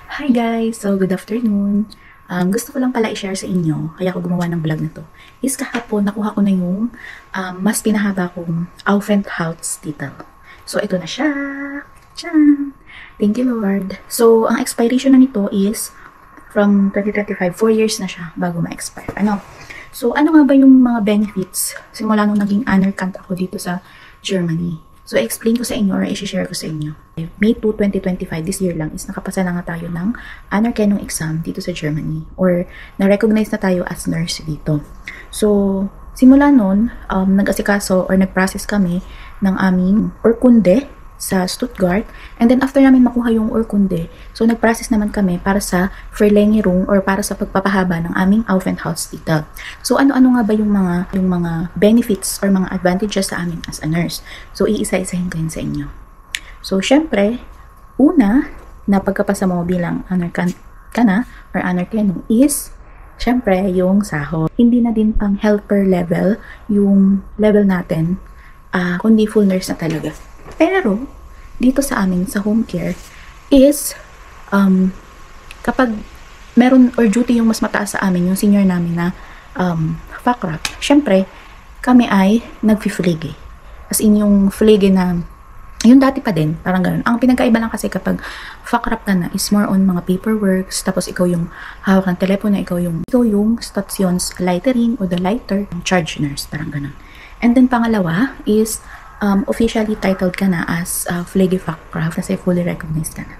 Hi guys! So, good afternoon. Gusto ko lang pala i-share sa inyo, kaya ako gumawa ng vlog na to, is kahapon nakuha ko na yung mas pinahaba kong Aufenthaltstitel. So, ito na siya. Tcharan! Thank you, Lord. So, ang expiration na nito is from 2025. 4 years na siya bago ma-expire. So, ano nga ba yung mga benefits simula nung naging anerkant ako dito sa Germany? So, explain ko sa inyo or i-share ko sa inyo. May 2, 2025, this year lang, is nakapasa na nga tayo ng Anerkennung exam dito sa Germany. Or, na-recognize na tayo as nurse dito. So, simula nun, nag-asikaso or nag-process kami ng aming Urkunde sa Stuttgart. And then, after namin makuha yung Urkunde, so nag-process naman kami para sa Verlängerung or para sa pagpapahaba ng aming Aufenthaltstitel. So, ano-ano nga ba yung mga benefits or mga advantages sa amin as a nurse? So, iisa-isahin ko yun sa inyo. So, syempre, una, na pagkapasa mo bilang anerkant ka na or anerkennung is, syempre, yung sahod. Hindi na din pang helper level yung level natin, kundi full nurse na talaga. Pero, dito sa amin, sa home care, is, kapag meron or duty yung mas mataas sa amin, yung senior namin na Fachkraft, syempre, kami ay nag-Pflege. As in, yung Pflege na, yung dati pa din, parang ganun. Ang pinagkaiba lang kasi kapag Fachkraft ka na is more on mga paperworks, tapos ikaw yung hawak ng telepono, ikaw yung Stationsleiterin o the lighter, charge nurse, parang ganun. And then, pangalawa is, officially titled ka na as Pflegefachkraft kasi fully recognized ka na.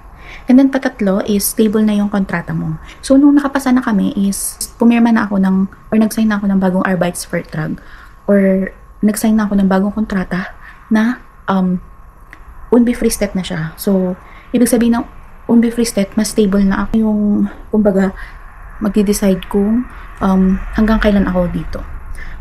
And then patatlo is stable na yung kontrata mo. So nung nakapasa na kami is pumirma na ako nag-sign na ako ng bagong Arbeitsvertrag or nag-sign na ako ng bagong kontrata na unbefristet na siya. So ibig sabihin ng unbefristet, mas stable na ako yung kumbaga magde-decide kung hanggang kailan ako dito.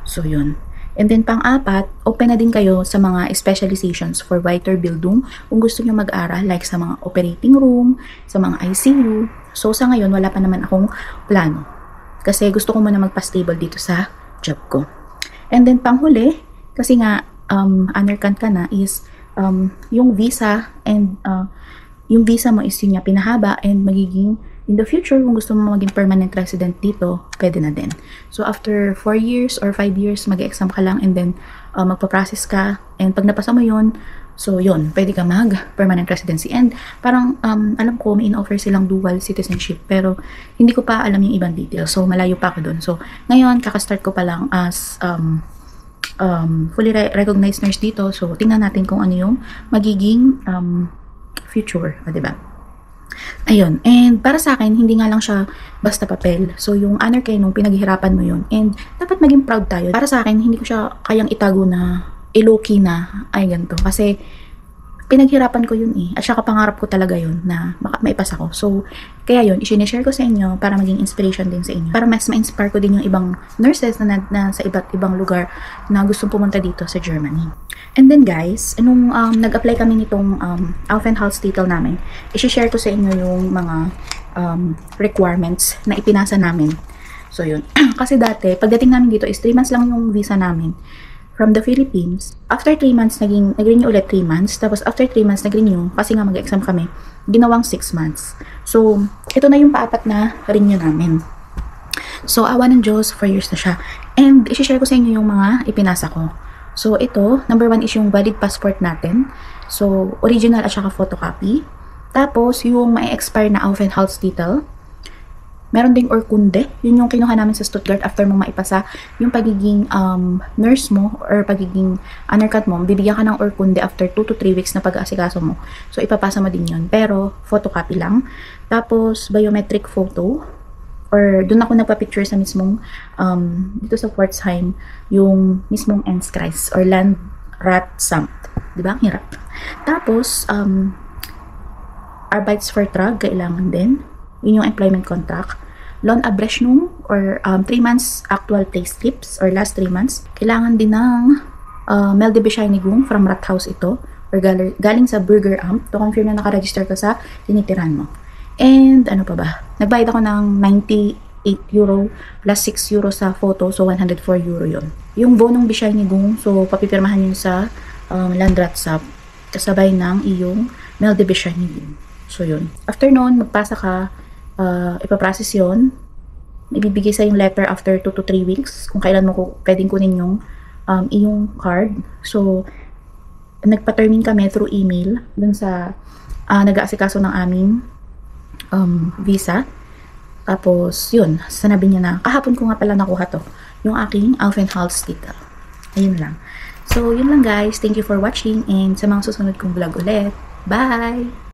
So yun. And then, pang-apat, open na din kayo sa mga specializations for Weiterbildung kung gusto nyo mag-aral, like sa mga operating room, sa mga ICU. So, sa ngayon, wala pa naman akong plano. Kasi gusto ko muna magpa-stable dito sa job ko. And then, panghuli, kasi nga, anerkant ka na is, yung visa and, yung visa mo is yun nga pinahaba and magiging in the future, kung gusto mo maging permanent resident dito, pwede na din. So, after 4 years or 5 years, mag-exam ka lang and then magpa-process ka. And pag napasa mo yun, so yun, pwede ka mag-permanent residency. And parang, alam ko, may in-offer silang dual citizenship. Pero, hindi ko pa alam yung ibang details. So, malayo pa ako dun. So, ngayon, kakastart ko pa lang as fully recognized nurse dito. So, tingnan natin kung ano yung magiging future. Diba? Ayun. And para sa akin, hindi nga lang siya basta papel. So, yung anerkennung, pinaghihirapan mo yun. And dapat maging proud tayo. Para sa akin, hindi ko siya kayang itago na low-key na ay ganito. Kasi, pinaghirapan ko yun eh. At saka pangarap ko talaga yun na maipasa ko. So, kaya yun, i-share ko sa inyo para maging inspiration din sa inyo. Para mas ma-inspire ko din yung ibang nurses na sa iba't ibang lugar na gustong pumunta dito sa Germany. And then guys, nung nag-apply kami nitong Aufenthaltstitel namin, i-share ko sa inyo yung mga requirements na ipinasa namin. So yun. Kasi dati, pagdating namin dito is 3 months lang yung visa namin from the Philippines. After 3 months, nag-renew ulit 3 months. Tapos after 3 months, nag-renew. Kasi nga mag-exam kami. Ginawang 6 months. So, ito na yung paapat na renew namin. So, awa ng Diyos, 4 years na siya. And, i-share ko sa inyo yung mga ipinasa ko. So, ito, number 1 is yung valid passport natin. So, original at saka photocopy. Tapos, yung ma-expire na Aufenthaltstitel. Meron ding Urkunde. Yun yung kinuha namin sa Stuttgart after mo maipasa yung pagiging nurse mo or pagiging anerkant mo. Bibigyan ka ng Urkunde after 2 to 3 weeks na pag-aasikaso mo. So, ipapasa mo din yun. Pero, photocopy lang. Tapos, biometric photo. Or, dun ako nagpa-picture sa mismong, dito sa Pforzheim, yung mismong Enskreis or Landratsamt. Diba? Ang hirap. Tapos, Arbeitsvertrag, kailangan din. Yun yung employment contract. Lohnabrechnung or 3 months actual pay slips or last 3 months. Kailangan din ng Meldebescheinigung from Rathaus ito or galing sa Bürgeramt to confirm na nakaregister ka sa tinitirahan mo. And ano pa ba? Nagbayad ako ng 98 euro plus 6 euro sa photo, so 104 euro yun. Yung bonong Bescheinigung, so papipirmahan yun sa Landratsamt kasabay ng iyong Meldebescheinigung. So, yun. After nun, magpasa ka, ipaprocess yun. Ibibigay sa yung letter after 2 to 3 weeks kung kailan mo pwedeng kunin yung iyong card. So, nagpa-termin kami through email dun sa nag-aasikaso ng aming visa. Tapos, yun, sanabi niya na, kahapon ko nga pala nakuha to, yung aking Aufenthaltstitel. Ayun lang. So, yun lang guys. Thank you for watching and sa mga susunod kong vlog ulit. Bye!